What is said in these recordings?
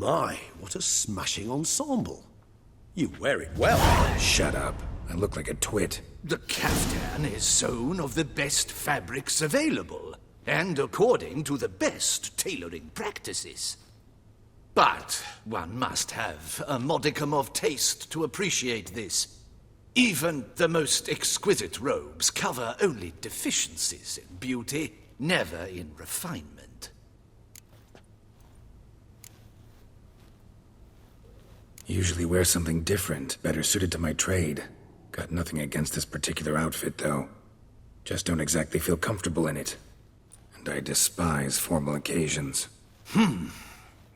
My, what a smashing ensemble. You wear it well. Shut up. I look like a twit. The caftan is sewn of the best fabrics available, and according to the best tailoring practices. But one must have a modicum of taste to appreciate this. Even the most exquisite robes cover only deficiencies in beauty, never in refinement. Usually wear something different, better suited to my trade. Got nothing against this particular outfit, though. Just don't exactly feel comfortable in it. And I despise formal occasions.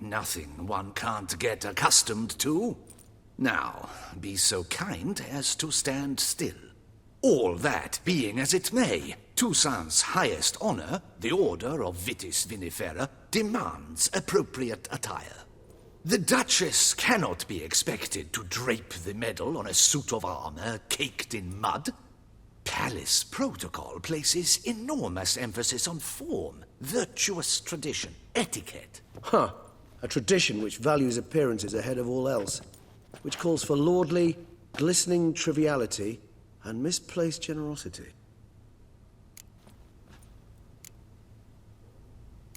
Nothing one can't get accustomed to. Now, be so kind as to stand still. All that being as it may, Toussaint's highest honor, the Order of Vitis Vinifera, demands appropriate attire. The Duchess cannot be expected to drape the medal on a suit of armor caked in mud. Palace protocol places enormous emphasis on form, virtuous tradition, etiquette. Huh. A tradition which values appearances ahead of all else. Which calls for lordly, glistening triviality and misplaced generosity.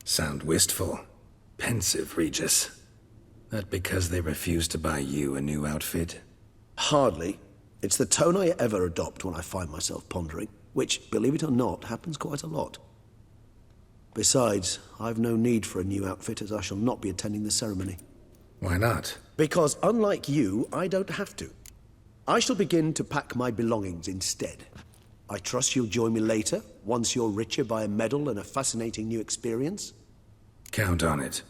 Sound wistful. Pensive, Regis. That because they refuse to buy you a new outfit? Hardly. It's the tone I ever adopt when I find myself pondering, which, believe it or not, happens quite a lot. Besides, I've no need for a new outfit as I shall not be attending the ceremony. Why not? Because unlike you, I don't have to. I shall begin to pack my belongings instead. I trust you'll join me later, once you're richer by a medal and a fascinating new experience? Count on it.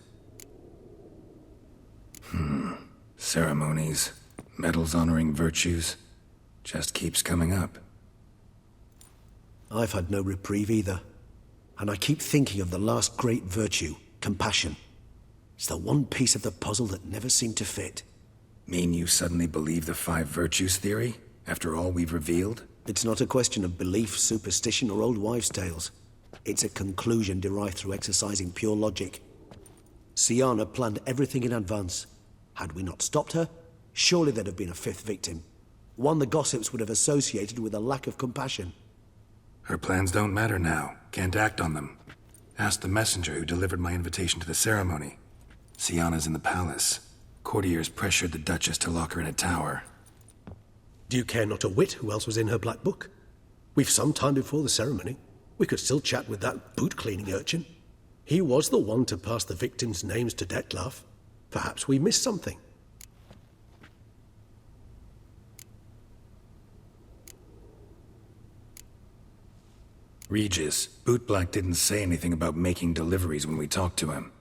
Ceremonies, medals honoring virtues, just keeps coming up. I've had no reprieve either. And I keep thinking of the last great virtue, compassion. It's the one piece of the puzzle that never seemed to fit. Mean you suddenly believe the 5 virtues theory, after all we've revealed? It's not a question of belief, superstition, or old wives' tales. It's a conclusion derived through exercising pure logic. Sienna planned everything in advance. Had we not stopped her, surely there'd have been a 5th victim. One the gossips would have associated with a lack of compassion. Her plans don't matter now. Can't act on them. Ask the messenger who delivered my invitation to the ceremony. Sienna's in the palace. Courtiers pressured the Duchess to lock her in a tower. Do you care not a whit who else was in her black book? We've some time before the ceremony. We could still chat with that boot-cleaning urchin. He was the one to pass the victims' names to Dettlaff. Perhaps we missed something. Regis, Bootblack didn't say anything about making deliveries when we talked to him.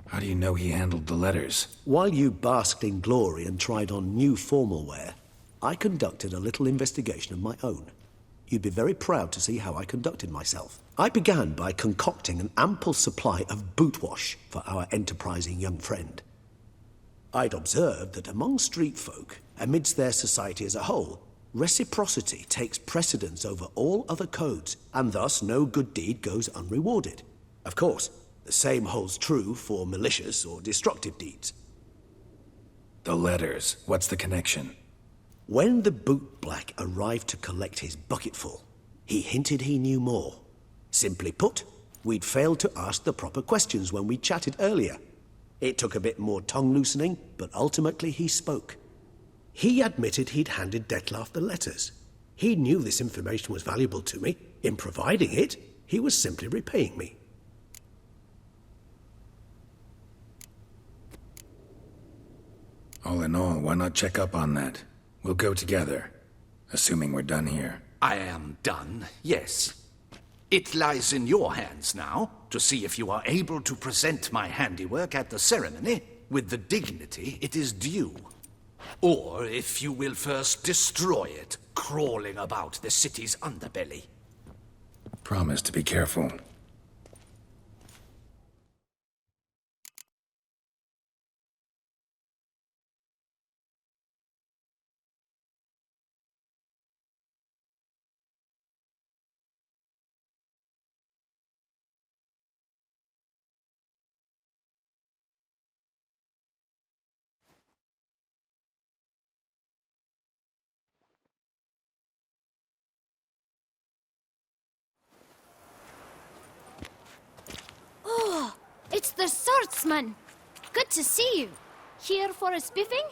How do you know he handled the letters? While you basked in glory and tried on new formal wear, I conducted a little investigation of my own. You'd be very proud to see how I conducted myself. I began by concocting an ample supply of boot wash for our enterprising young friend. I'd observed that among street folk, amidst their society as a whole, reciprocity takes precedence over all other codes, and thus no good deed goes unrewarded. Of course, the same holds true for malicious or destructive deeds. The letters. What's the connection? When the bootblack arrived to collect his bucketful, he hinted he knew more. Simply put, we'd failed to ask the proper questions when we chatted earlier. It took a bit more tongue-loosening, but ultimately he spoke. He admitted he'd handed Dettlaff the letters. He knew this information was valuable to me. In providing it, he was simply repaying me. All in all, why not check up on that? We'll go together, assuming we're done here. I am done, yes. It lies in your hands now to see if you are able to present my handiwork at the ceremony with the dignity it is due. Or if you will first destroy it, crawling about the city's underbelly. Promise to be careful. the swordsman! Good to see you. Here for a spiffing?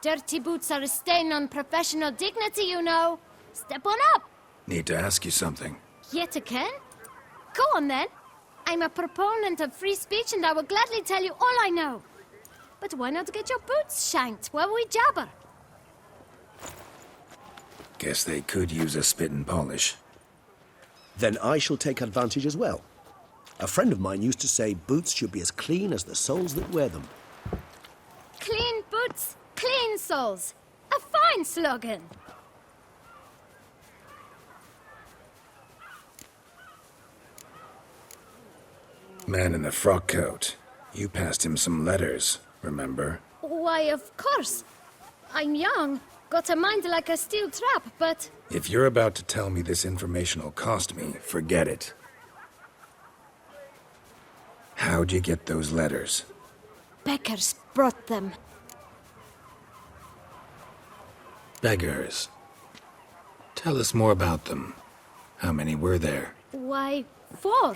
Dirty boots are a stain on professional dignity, you know. Step on up. Need to ask you something. Yet again? Go on then. I'm a proponent of free speech and I will gladly tell you all I know. But why not get your boots shanked while we jabber? Guess they could use a spit and polish. Then I shall take advantage as well. A friend of mine used to say boots should be as clean as the soles that wear them. Clean boots, clean soles. A fine slogan. Man in the frock coat. You passed him some letters, remember? Why, of course. I'm young, got a mind like a steel trap, but... If you're about to tell me this information will cost me, forget it. How'd you get those letters? Beggars brought them. Beggars. Tell us more about them. How many were there? Why, 4.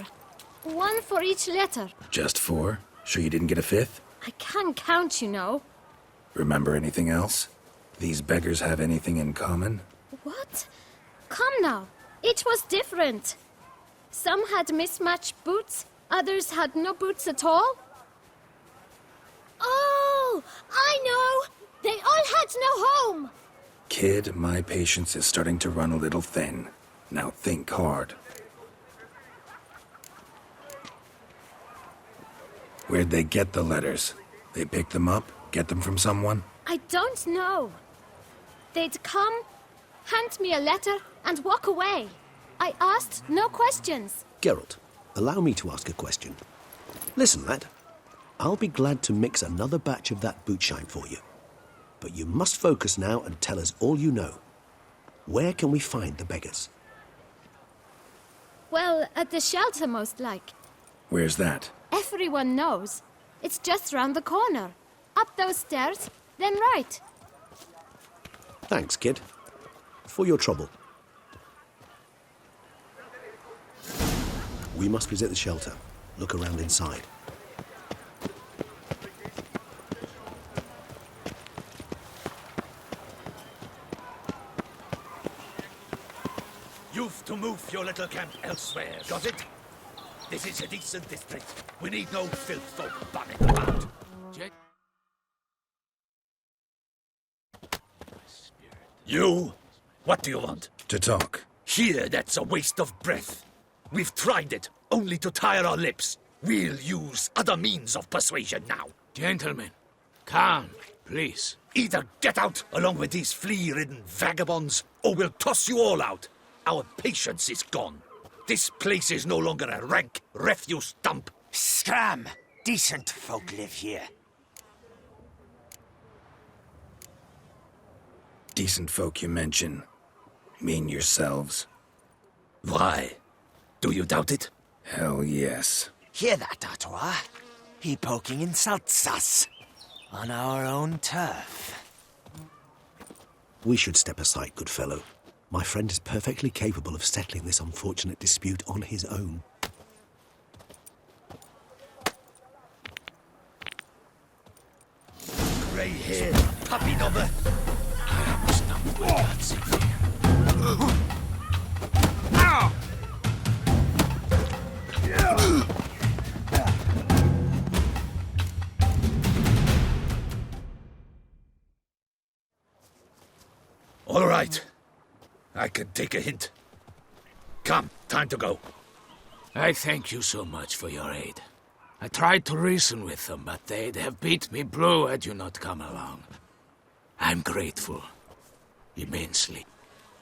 1 for each letter. Just 4? Sure you didn't get a 5th? I can't count, you know. Remember anything else? These beggars have anything in common? What? Come now. Each was different. Some had mismatched boots, others had no boots at all. Oh, I know! They all had no home! Kid, my patience is starting to run a little thin. Now think hard. Where'd they get the letters? They pick them up? Get them from someone? I don't know. They'd come, hand me a letter, and walk away. I asked no questions. Geralt, allow me to ask a question. Listen, lad. I'll be glad to mix another batch of that boot shine for you. But you must focus now and tell us all you know. Where can we find the beggars? Well, at the shelter, most like. Where's that? Everyone knows. It's just round the corner. Up those stairs, then right. Thanks, kid. For your trouble. We must visit the shelter. Look around inside. You've to move your little camp elsewhere, got it? This is a decent district. We need no filth folk bunning about. You? What do you want? To talk. Here, that's a waste of breath. We've tried it, only to tire our lips. We'll use other means of persuasion now. Gentlemen, calm, please. Either get out along with these flea-ridden vagabonds, or we'll toss you all out. Our patience is gone. This place is no longer a rank refuse dump. Scram! Decent folk live here. Decent folk you mention. Mean yourselves. Why? Do you doubt it? Hell yes. Hear that, Artois? He poking insults us. On our own turf. We should step aside, good fellow. My friend is perfectly capable of settling this unfortunate dispute on his own. Grey-haired puppy dobber. All right. I can take a hint. Come, time to go. I thank you so much for your aid. I tried to reason with them, but they'd have beat me blue had you not come along. I'm grateful. Immensely.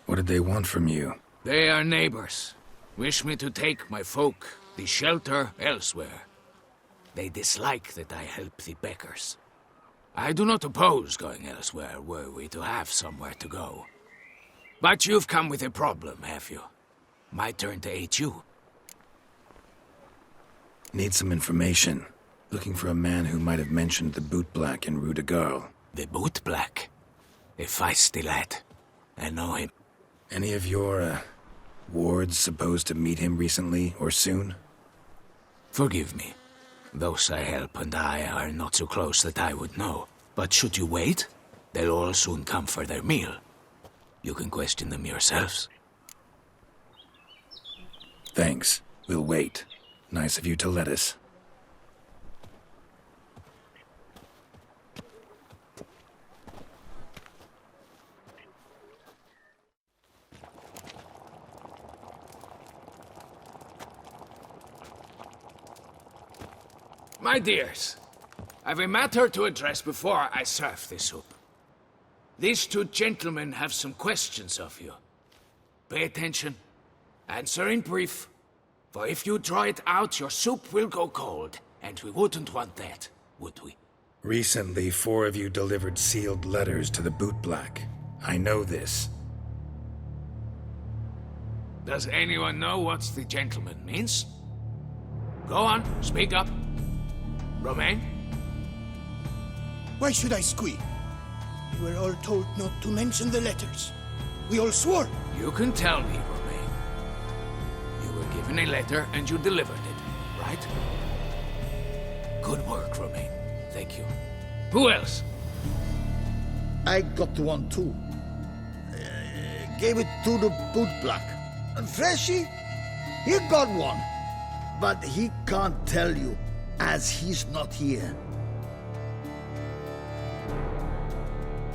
What did they want from you? They are neighbors. Wish me to take my folk, the shelter, elsewhere. They dislike that I help the beggars. I do not oppose going elsewhere were we to have somewhere to go. But you've come with a problem, have you? My turn to aid you. Need some information. Looking for a man who might have mentioned the boot black in Rue de Garl. The boot black. A feisty lad. I know him. Any of your, wards supposed to meet him recently or soon? Forgive me. Those I help and I are not so close that I would know. But should you wait, they'll all soon come for their meal. You can question them yourselves. Thanks. We'll wait. Nice of you to let us. My dears, I've a matter to address before I serve the soup. These two gentlemen have some questions of you. Pay attention. Answer in brief. For if you draw it out, your soup will go cold. And we wouldn't want that, would we? Recently, 4 of you delivered sealed letters to the bootblack. I know this. Does anyone know what the gentleman means? Go on, speak up. Romain? Why should I squeal? We were all told not to mention the letters. We all swore. You can tell me, Romain. You were given a letter and you delivered it, right? Good work, Romain. Thank you. Who else? I got one too. Gave it to the bootblack. And Freshy, he got one. But he can't tell you, as he's not here.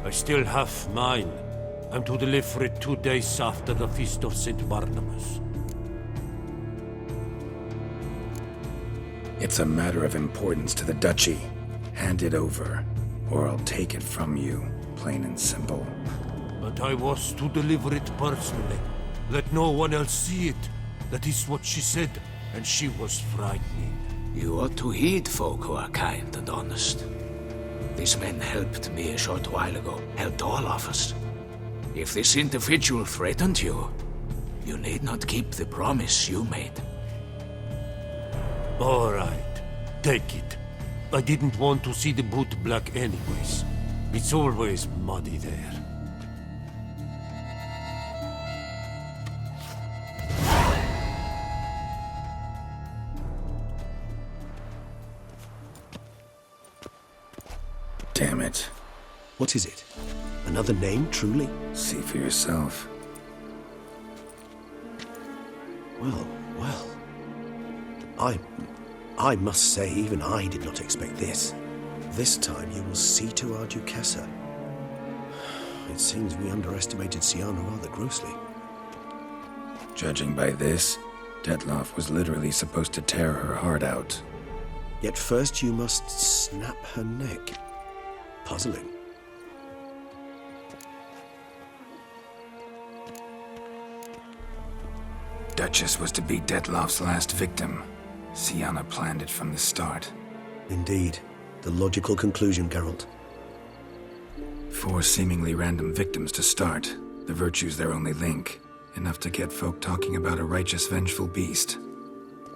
I still have mine. I'm to deliver it 2 days after the Feast of St. Barnabas. It's a matter of importance to the Duchy. Hand it over, or I'll take it from you, plain and simple. But I was to deliver it personally. Let no one else see it. That is what she said, and she was frightening. You ought to heed folk who are kind and honest. These men helped me a short while ago, helped all of us. If this individual threatened you, you need not keep the promise you made. All right, take it. I didn't want to see the bootblack anyways. It's always muddy there. Damn it. What is it? Another name, truly? See for yourself. Well, well. I must say, even I did not expect this. This time you will see to our Duchessa. It seems we underestimated Sienna rather grossly. Judging by this, Detloff was literally supposed to tear her heart out. Yet first you must snap her neck. Puzzling. Duchess was to be Detloff's last victim. Sienna planned it from the start. Indeed. The logical conclusion, Geralt. 4 seemingly random victims to start. The virtue's their only link. Enough to get folk talking about a righteous, vengeful beast.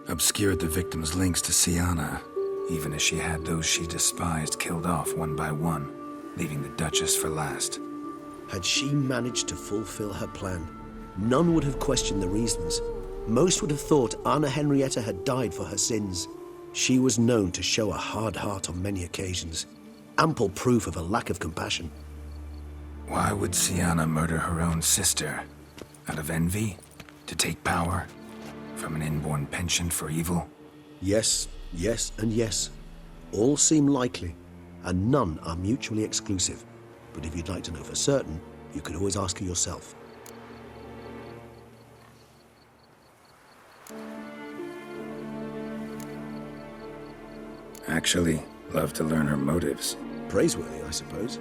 Obscured the victims' links to Sienna, even as she had those she despised killed off one by one, leaving the Duchess for last. Had she managed to fulfill her plan, none would have questioned the reasons. Most would have thought Anna Henrietta had died for her sins. She was known to show a hard heart on many occasions. Ample proof of a lack of compassion. Why would Sienna murder her own sister? Out of envy? To take power? From an inborn penchant for evil? Yes, yes, and yes. All seem likely, and none are mutually exclusive. But if you'd like to know for certain, you could always ask her yourself. Actually, love to learn her motives. Praiseworthy, I suppose.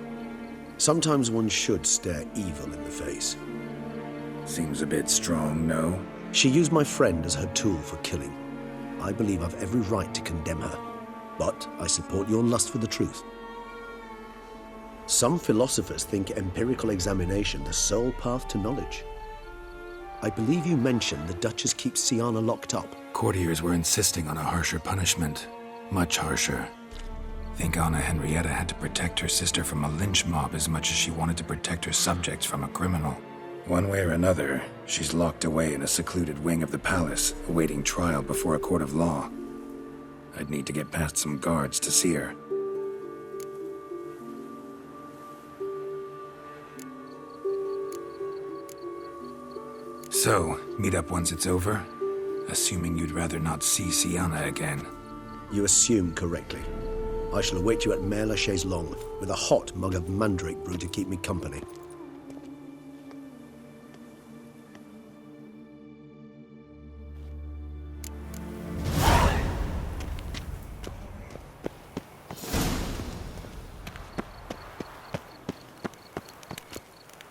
Sometimes one should stare evil in the face. Seems a bit strong, no? She used my friend as her tool for killing. I believe I've every right to condemn her, but I support your lust for the truth. Some philosophers think empirical examination the sole path to knowledge. I believe you mentioned the Duchess keeps Sienna locked up. Courtiers were insisting on a harsher punishment. Much harsher. Think Anna Henrietta had to protect her sister from a lynch mob as much as she wanted to protect her subjects from a criminal. One way or another, she's locked away in a secluded wing of the palace, awaiting trial before a court of law. I'd need to get past some guards to see her. So, meet up once it's over? Assuming you'd rather not see Sienna again. You assume correctly. I shall await you at Mare la Chaise Longue, with a hot mug of mandrake brew to keep me company.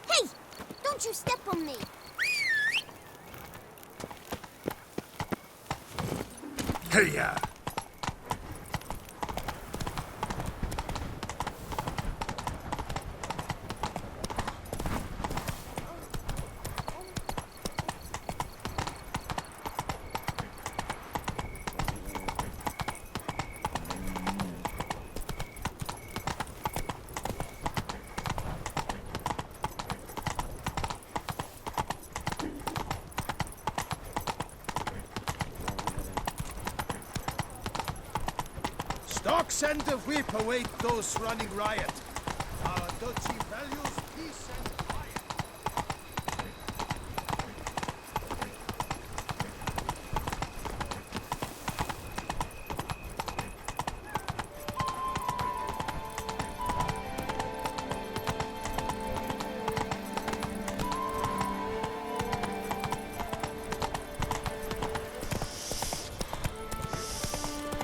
Hey! Don't you step on me! Hey-ya! Stocks and the whip await those running riot. Our duchy values peace and quiet.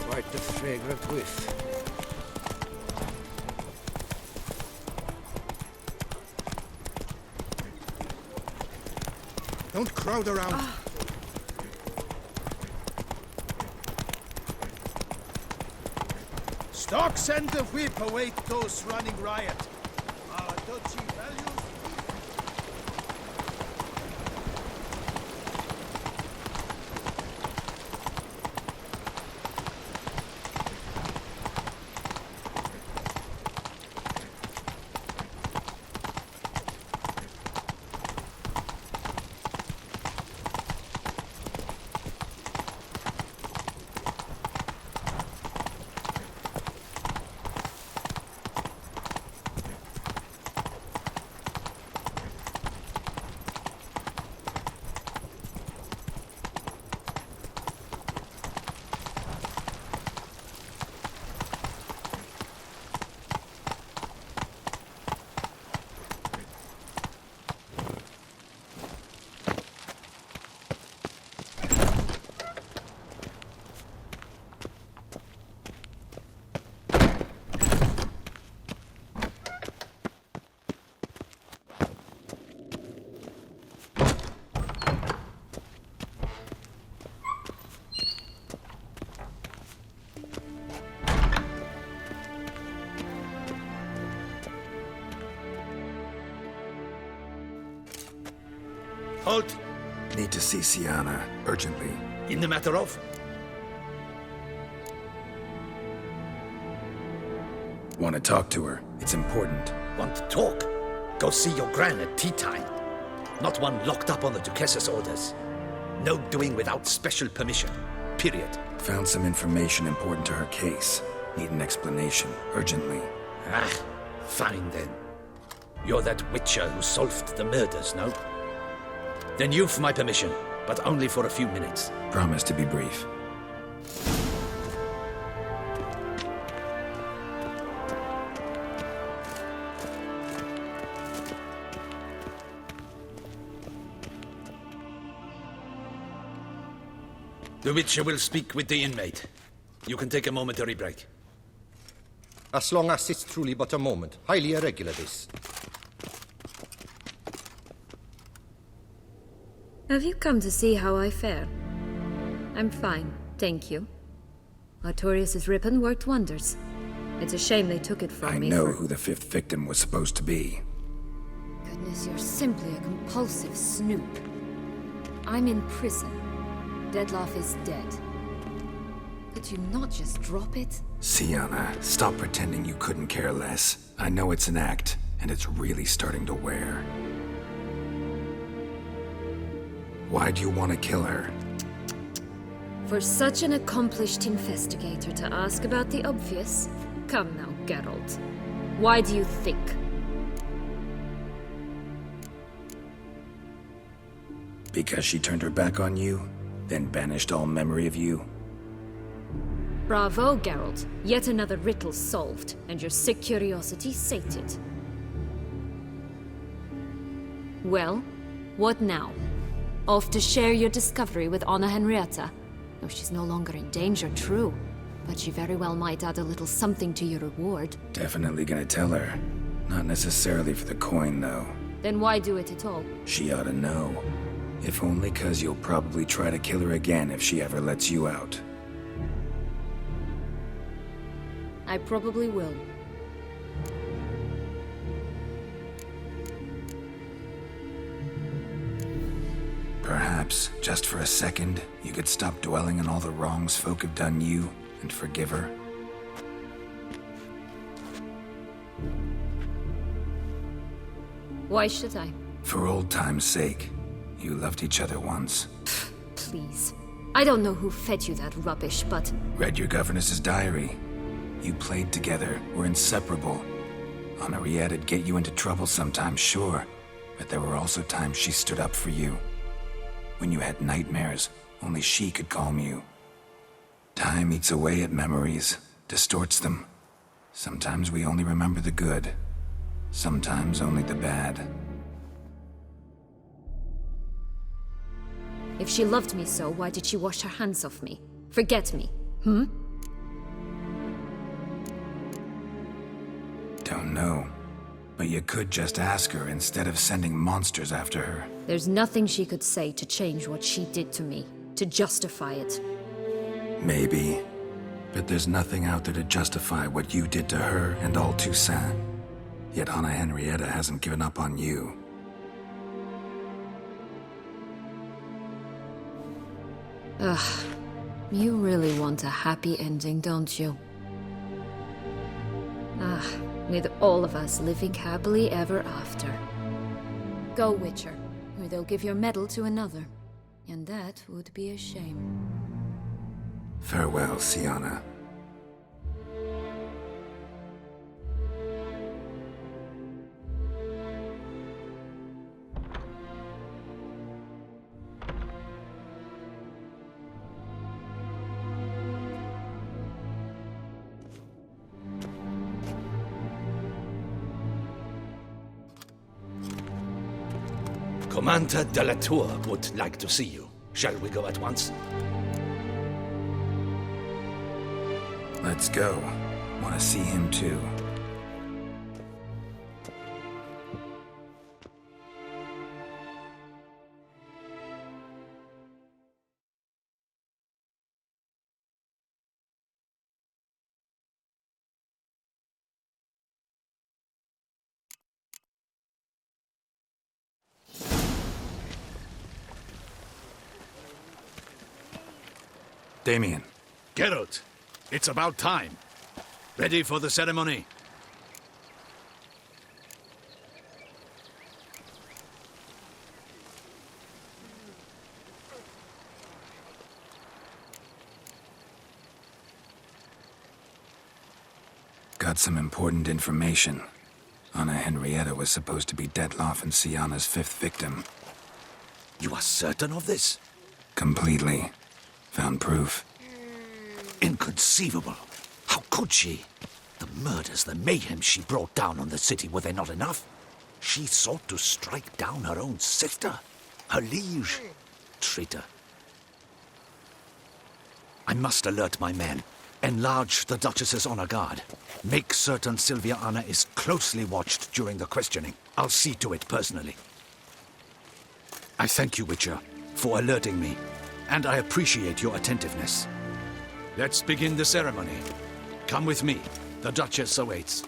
Quite the fragrant whiff. Don't crowd around. Stocks and the whip await those running riot. Our duchy values. Halt! Need to see Sienna, urgently. In the matter of? Want to talk to her. It's important. Want to talk? Go see your gran at tea time. Not one locked up on the Duchess's orders. No doing without special permission. Period. Found some information important to her case. Need an explanation, urgently. Ah, fine then. You're that witcher who solved the murders, no? Then you've my permission, but only for a few minutes. Promise to be brief. The Witcher will speak with the inmate. You can take a momentary break. As long as it's truly but a moment. Highly irregular, this. Have you come to see how I fare? I'm fine, thank you. Artorius' ribbon worked wonders. It's a shame they took it from me. I know who the fifth victim was supposed to be. Goodness, you're simply a compulsive snoop. I'm in prison. Deadloff is dead. Could you not just drop it? Sienna, stop pretending you couldn't care less. I know it's an act, and it's really starting to wear. Why do you want to kill her? For such an accomplished investigator to ask about the obvious? Come now, Geralt. Why do you think? Because she turned her back on you, then banished all memory of you? Bravo, Geralt. Yet another riddle solved, and your sick curiosity sated. Well, what now? Off to share your discovery with Anna Henrietta? No, she's no longer in danger, true. But she very well might add a little something to your reward. Definitely gonna tell her. Not necessarily for the coin, though. Then why do it at all? She ought to know. If only 'cause you'll probably try to kill her again if she ever lets you out. I probably will. Perhaps, just for a second, you could stop dwelling on all the wrongs folk have done you and forgive her. Why should I? For old time's sake. You loved each other once. Please. I don't know who fed you that rubbish, but... Read your governess's diary. You played together, were inseparable. Henriette'd get you into trouble sometimes, sure. But there were also times she stood up for you. When you had nightmares, only she could calm you. Time eats away at memories, distorts them. Sometimes we only remember the good. Sometimes only the bad. If she loved me so, why did she wash her hands off me? Forget me, Don't know. But you could just ask her instead of sending monsters after her. There's nothing she could say to change what she did to me, to justify it. Maybe. But there's nothing out there to justify what you did to her and all Toussaint. Yet Anna Henrietta hasn't given up on you. Ugh. You really want a happy ending, don't you? With all of us living happily ever after. Go, Witcher, or they'll give your medal to another. And that would be a shame. Farewell, Sienna. Commander de la Tour would like to see you. Shall we go at once? Let's go. Want to see him too. Damien. Geralt, it's about time. Ready for the ceremony? Got some important information. Anna Henrietta was supposed to be Detloff and Sienna's 5th victim. You are certain of this? Completely. Found proof. Inconceivable. How could she? The murders, the mayhem she brought down on the city, were they not enough? She sought to strike down her own sister, her liege. Traitor. I must alert my men. Enlarge the Duchess's honor guard. Make certain Sylvia Anna is closely watched during the questioning. I'll see to it personally. I thank you, Witcher, for alerting me. And I appreciate your attentiveness. Let's begin the ceremony. Come with me. The Duchess awaits.